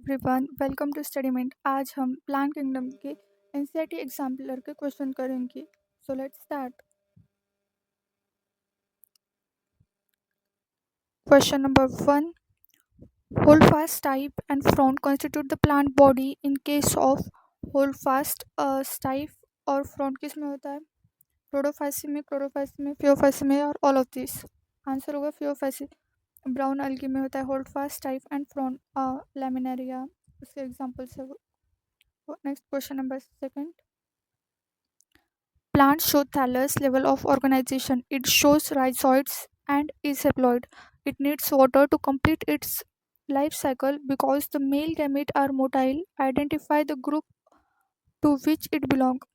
Everyone, welcome to स्टडीमेंट। आज हम प्लांट किंगडम के एनसीईआरटी एग्जाम्पलर के क्वेश्चन करेंगे। So let's start. Question number 1, holdfast type and frond constitute the plant body in case of holdfast. Stipe और frond किस में होता है? प्रोडोफाइसी में, फियोफाइसी में और ऑल ऑफ दिस। आंसर होगा फियोफाइसी। ब्राउन अलगी में होता है holdfast type and frond Laminaria, उसके एग्जाम्पल्स है। Next question number 2, plants show thallus level of organization. It shows rhizoids and is haploid. It needs water to complete its life cycle because the male gamete are motile. Identify the group to which it belongs.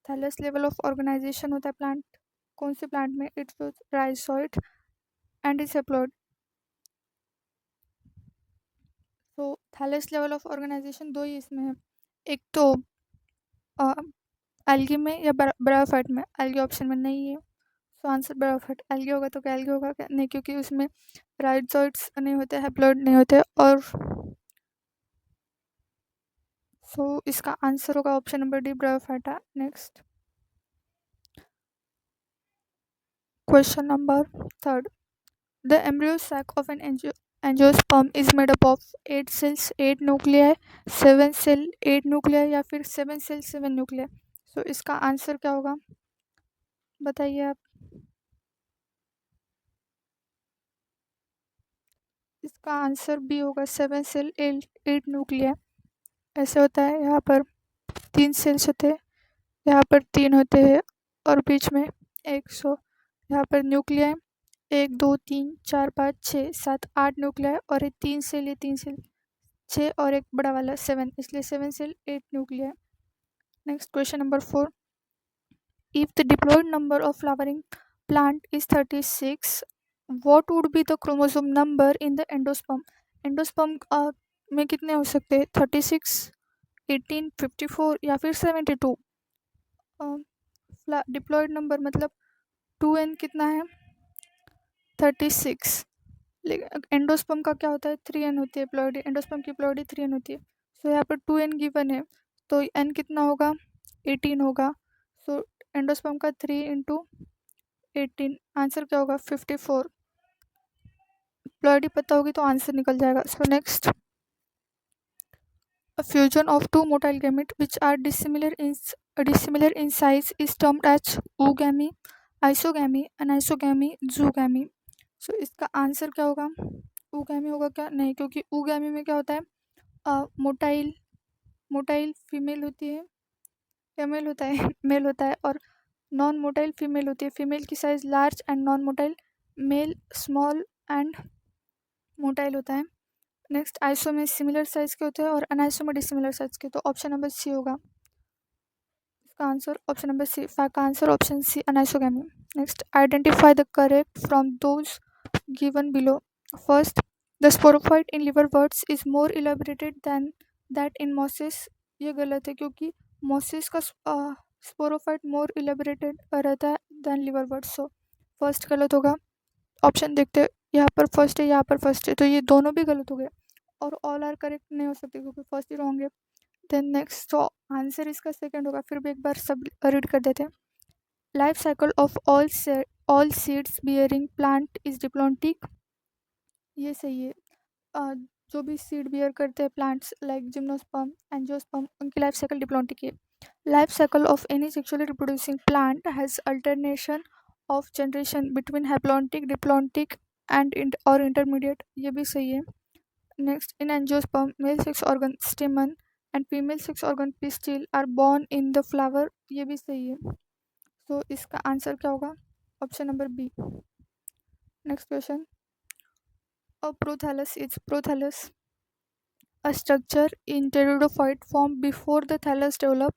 Thallus level of organization होता है plant, कौन से plant में? It shows rhizoid and is haploid. तो thallus level of organization दो ही इसमें है, एक तो एल्गी में या ब्रायोफाइट में। एल्गी ऑप्शन में नहीं है, सो आंसर ब्रायोफाइट। एल्गी होगा तो क्या एल्गी होगा क्या? नहीं, क्योंकि उसमें राइजोइड्स नहीं होते, हैप्लॉइड नहीं होते। और सो इसका आंसर होगा option number D, bryophyta. Next question number 3, the embryo sac of an angiosperm is made up of 8 cells, 8 nuclei, 7 cell, 8 nuclei या फिर 7 cell, 7 nuclei। सो इसका आंसर क्या होगा, बताइए आप। इसका आंसर बी होगा, 7 सेल 8 न्यूक्लिया। ऐसे होता है, यहाँ पर 3 सेल्स होते हैं, यहाँ पर 3 होते हैं और बीच में एक। सौ यहाँ पर न्यूक्लिया 1 2 3 4 5 6 7 8 न्यूक्लिया और ये 3 सेल 6 और एक बड़ा वाला 7, इसलिए 7 cell 8 nuclei. Next question number 4, if the diploid number of flowering plant is 36, what would be the chromosome number in the endosperm? Endosperm में कितने हो सकते हैं? 36, 18, 54 या फिर 72। डिप्लॉयड नंबर मतलब 2n कितना है? 36। लेकिन एंडोस्पर्म का क्या होता है? 3n होती है प्लॉइडी, एंडोस्पर्म की प्लॉइडी 3n होती है। सो यहाँ पर 2n गिवन है, तो n कितना होगा? 18 होगा। सो एंडोस्पर्म का 3 इंटू 18, आंसर क्या होगा? 54। प्लॉइडी पता होगी तो आंसर निकल जाएगा। So next, a fusion of two motile gametes which are dissimilar in size is termed as oogamy, isogamy, anisogamy, zoogamy। सो इसका आंसर क्या होगा? ओगैमी होगा क्या? नहीं, क्योंकि ओगैमी में क्या होता है? मोटाइल फीमेल होती है या मेल होता है? मेल होता है। और नॉन मोटाइल फीमेल होती है। फीमेल की size large and non motile, male small and motile होता है। नेक्स्ट, आइसो में सिमिलर साइज के होते हैं और अनाइसो में डिसिमिलर साइज के। तो ऑप्शन नंबर सी होगा इसका answer, option number C. Five का answer option C, anisogamy. Next, identify the correct from those given below. First, the sporophyte in liverworts is more elaborated than that in mosses. ये गलत है, क्योंकि mosses का sporophyte मोर elaborated रहता है then लिवरवर्ट्स। So first गलत होगा। ऑप्शन देखते हैं, यहाँ पर फर्स्ट है, यहाँ पर फर्स्ट है, तो ये दोनों भी गलत हो गए और ऑल आर करेक्ट नहीं हो सकते क्योंकि फर्स्ट ही रॉन्ग है। देन नेक्स्ट, तो आंसर इसका सेकंड होगा। फिर भी एक बार सब रीड कर देते हैं। Life cycle of all seeds bearing plant is diplontic. ये सही है। जो भी सीड बियर करते हैं प्लांट्स लाइक जिम्नोस्पर्म, एंजियोस्पर्म, उनकी लाइफ साइकिल डिप्लॉन्टिक है। Life cycle of any sexually reproducing plant has alternation of generation between haplontic, diplontic and और इंटरमीडिएट। ये भी सही है। Next, in angiosperm, male sex organ stamen and female sex organ pistil are born in the flower। ये भी सही है। तो इसका आंसर क्या होगा? Option number B. Next question, prothallus a structure in pteridophyte formed before the thallus develop।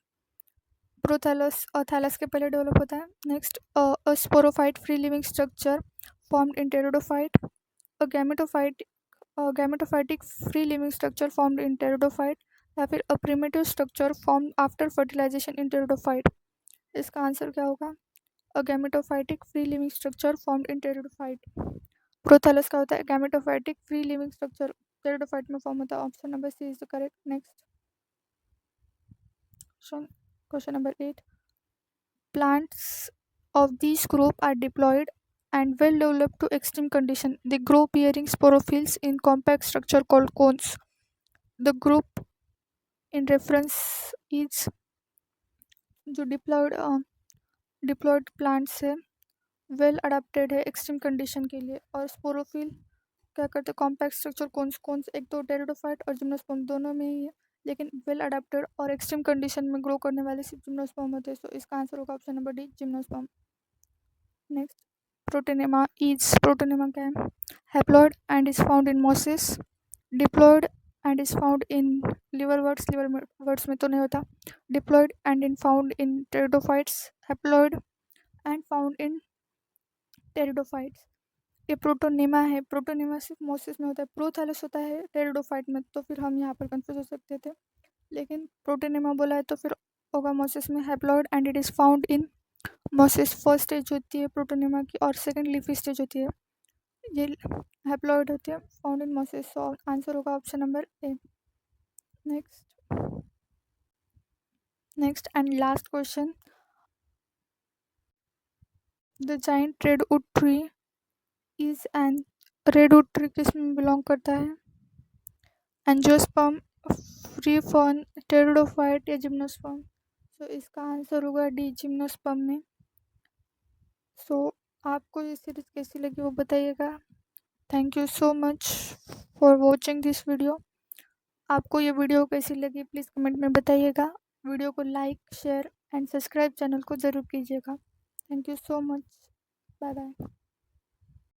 Prothallus और thallus के पहले डेवलप होता है। Next, a sporophyte free living structure formed in pteridophyte, a gametophytic free living structure formed in pteridophyte या फिर a primitive structure formed after fertilization in pteridophyte। इसका answer क्या होगा? a gametophytic free living structure formed in pteridophyte। प्रोथैलस का होता है gametophytic free living structure pteridophyte में फॉर्म होता है। Option number C is the correct. Next question number 8, plants of this group are diploid and well developed to extreme condition. They grow bearing sporophylls in compact structure called cones. The group in reference is जो diploid plants है, well adapted है extreme condition के लिए। और sporophyll क्या करते हैं, compact structure कौन एक तो टेरिडोफाइट और जिम्नोस्पर्म दोनों में ही है, लेकिन वेल अडेप्टेड और एक्सट्रीम कंडीशन में ग्रो करने वाले सिर्फ जिम्नोस्पर्म होते हैं। सो इसका आंसर होगा option number D, gymnosperm. Next, protonema क्या है, haploid and is found in mosses, diploid and is found in liverworts में तो नहीं होता, diploid and in found in pteridophytes, haploid and found in pteridophytes. ये प्रोटोनेमा है, protonema सिर्फ mosses में होता है, प्रोथैलस होता है टेरिडोफाइट में, तो फिर हम यहाँ पर कंफ्यूज हो सकते थे, लेकिन प्रोटोनेमा बोला है तो फिर होगा मोसिस में। Haploid and it is found in mosses, first stage होती है प्रोटोनेमा की, और सेकंड लीफी स्टेज होती है, ये हैप्लॉइड होती है, फाउंड इन मोसिस। सो आंसर होगा option number A. Next and last question, the giant redwood tree is an, redwood tree किस में बिलोंग करता है, एंजियोस्पर्म, फ्री फर्न, टेरिडोफाइट या जिम्नोस्पर्म। सो इसका आंसर होगा डी, जिम्नोस्पर्म में। सो आपको ये सीरीज़ कैसी लगी वो बताइएगा। Thank you so much for watching this video. आपको ये वीडियो कैसी लगी प्लीज़ कमेंट में बताइएगा। वीडियो को like, share and subscribe channel को ज़रूर कीजिएगा। Thank you so much, bye bye.